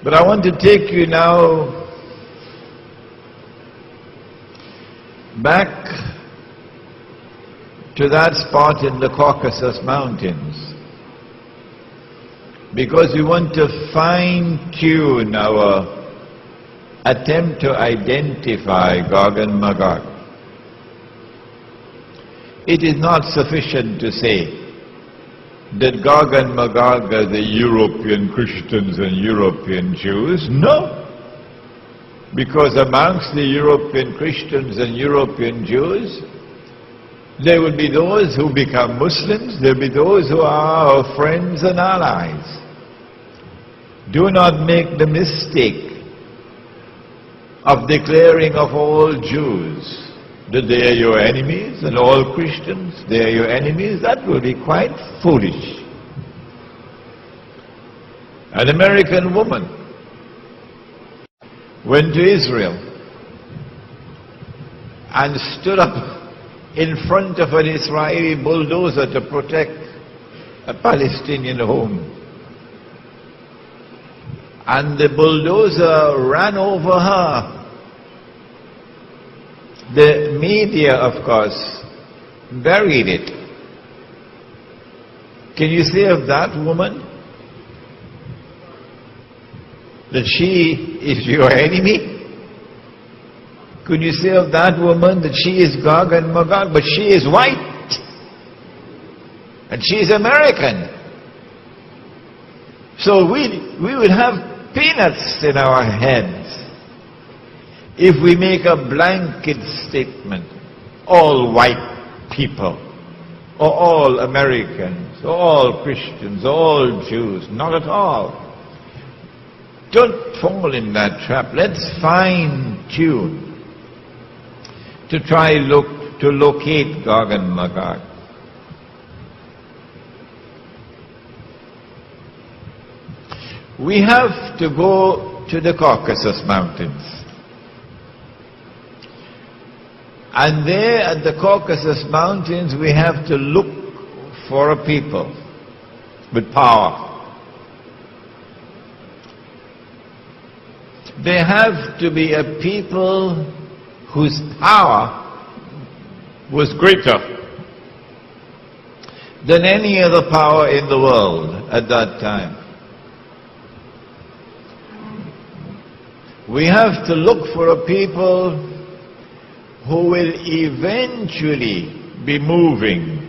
But I want to take you now back to that spot in the Caucasus Mountains, because we want to fine-tune our attempt to identify Gog and Magog. It is not sufficient to say that Gog and Magog are the European Christians and European Jews. No, because amongst the European Christians and European Jews, there will be those who become Muslims, there will be those who are our friends and allies. Do not make the mistake of declaring of all Jews that they are your enemies and all Christians, they are your enemies. That will be quite foolish. An American woman went to Israel and stood up in front of an Israeli bulldozer to protect a Palestinian home. And the bulldozer ran over her. The media, of course, buried it. Can you say of that woman that she is your enemy? Could you say of that woman that she is Gog and Magog? But she is white, and she is American. So we would have peanuts in our heads if we make a blanket statement, all white people, or all Americans, or all Christians, or all Jews. Not at all. Don't fall in that trap. Let's fine-tune to try to locate Gog and Magog. We have to go to the Caucasus Mountains. And there at the Caucasus Mountains we have to look for a people with power. There have to be a people whose power was greater than any other power in the world at that time. We have to look for a people who will eventually be moving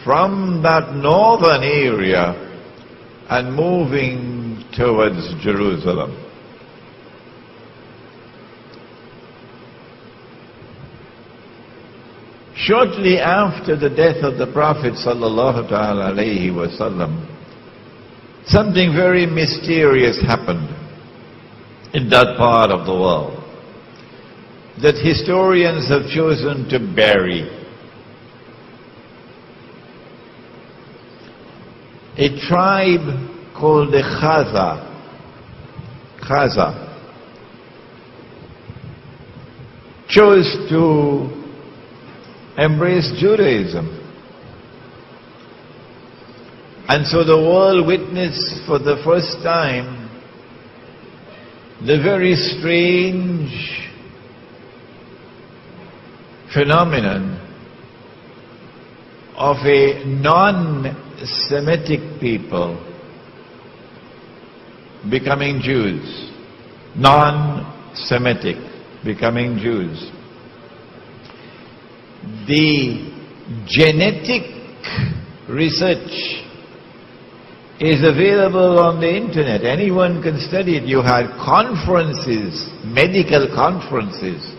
from that northern area and moving towards Jerusalem. Shortly after the death of the Prophet sallallahu alaihi wasallam, something very mysterious happened in that part of the world that historians have chosen to bury. A tribe called the Khazar chose to embrace Judaism. And so the world witnessed for the first time the very strange phenomenon of a non-Semitic people becoming Jews. Non-Semitic becoming Jews. The genetic research is available on the internet. Anyone can study it. You had conferences, medical conferences,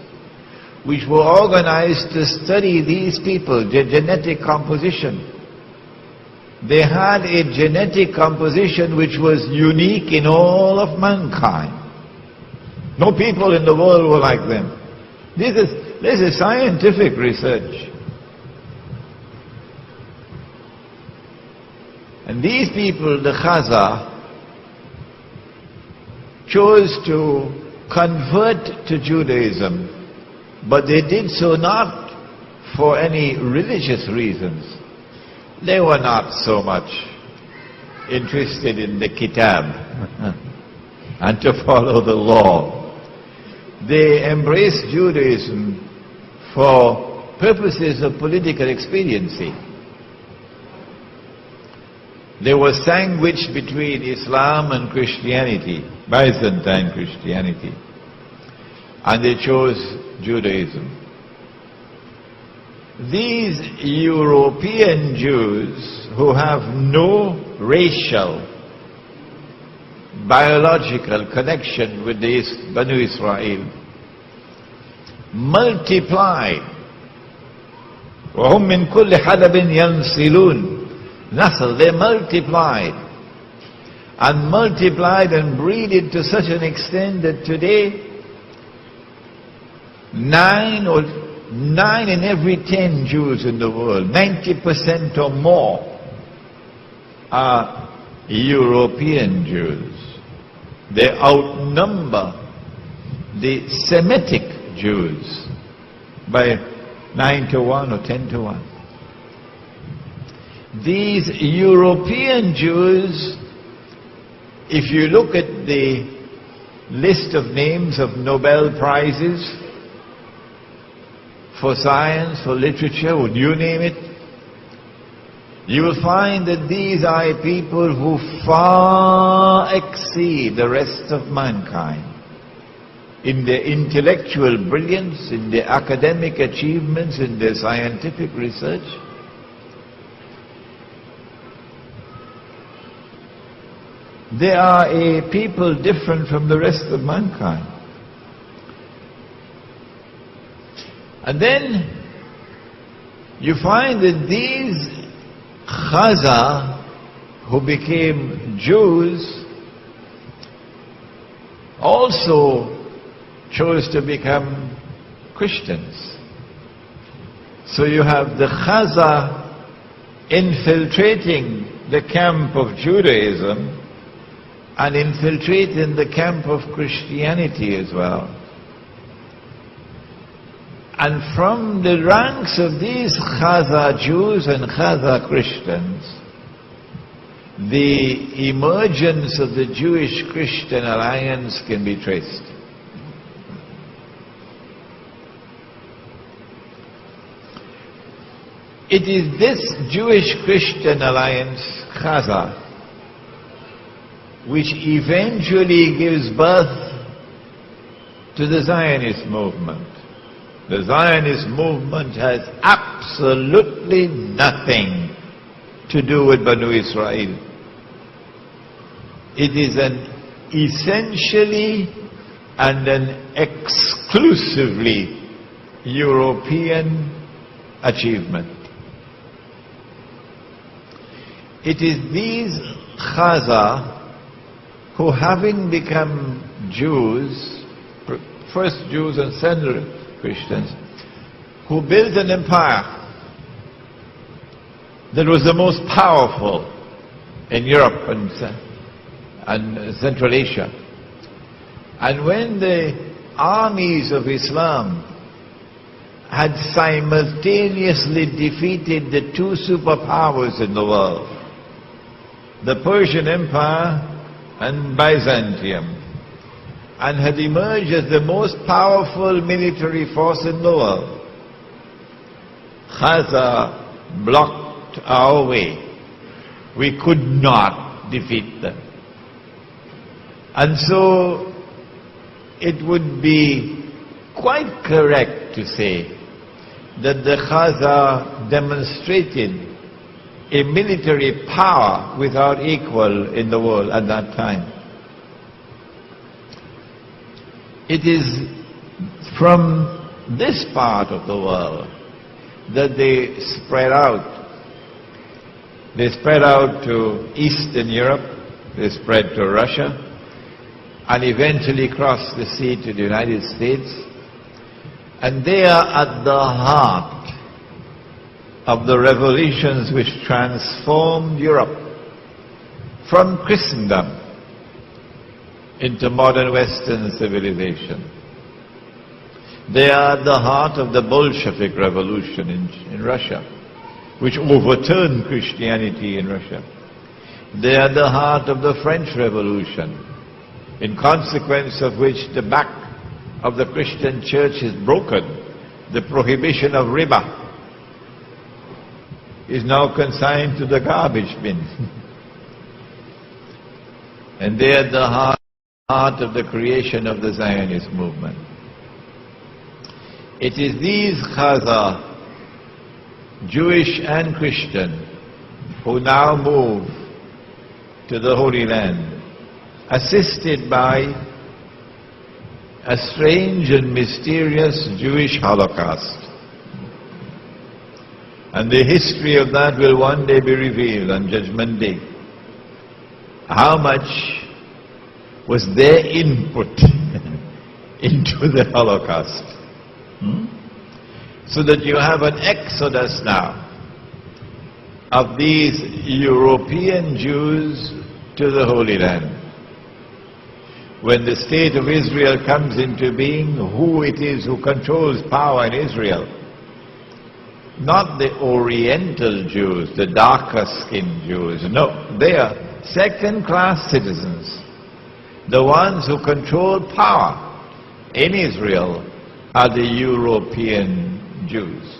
which were organized to study these people, their genetic composition. They had a genetic composition which was unique in all of mankind. No people in the world were like them. This is scientific research. And these people, the Khazar, chose to convert to Judaism, but they did so not for any religious reasons. They were not so much interested in the Kitab. and to follow the law. They embraced Judaism for purposes of political expediency. They were sandwiched between Islam and Christianity, Byzantine Christianity, and they chose Judaism. These European Jews who have no racial, biological connection with the Banu Israel multiplied. وَهُمْ مِنْ كُلِّ حَدَبٍ يَنْسِلُونَ. Nasl, they multiplied and breeded to such an extent that today 9 in every 10 Jews in the world, 90% or more, are European Jews. They outnumber the Semitic Jews by 9 to 1 or 10 to 1. These European Jews, if you look at the list of names of Nobel Prizes for science, for literature, would you name it? You will find that these are people who far exceed the rest of mankind in their intellectual brilliance, in their academic achievements, in their scientific research. They are a people different from the rest of mankind. And then you find that these Khazar who became Jews also chose to become Christians. So you have the Khazar infiltrating the camp of Judaism and infiltrating the camp of Christianity as well. And from the ranks of these Khazar Jews and Khazar Christians, the emergence of the Jewish-Christian alliance can be traced. It is this Jewish-Christian alliance, Khazar, which eventually gives birth to the Zionist movement. The Zionist movement has absolutely nothing to do with Banu Israel. It is an essentially and an exclusively European achievement. It is these Khazar who, having become Jews, first Jews and then Christians, who built an empire that was the most powerful in Europe and Central Asia. And when the armies of Islam had simultaneously defeated the two superpowers in the world, the Persian Empire and Byzantium, and had emerged as the most powerful military force in the world, Khazar blocked our way. We could not defeat them. And so it would be quite correct to say that the Khazar demonstrated a military power without equal in the world at that time. It is from this part of the world that they spread out. They spread out to Eastern Europe, they spread to Russia, and eventually crossed the sea to the United States. And they are at the heart of the revolutions which transformed Europe from Christendom into modern Western civilization. They are at the heart of the Bolshevik revolution in Russia, which overturned Christianity in Russia. They are at the heart of the French Revolution, in consequence of which the back of the Christian church is broken. The prohibition of riba is now consigned to the garbage bin. And they are the heart of the creation of the Zionist movement. It is these Khazar, Jewish and Christian, who now move to the Holy Land, assisted by a strange and mysterious Jewish Holocaust. And the history of that will one day be revealed on Judgment Day. How much was their input into the Holocaust? So that you have an exodus now of these European Jews to the Holy Land. When the state of Israel comes into being, who it is who controls power in Israel? Not the Oriental Jews, the darker-skinned Jews. No, they are second-class citizens. The ones who control power in Israel are the European Jews.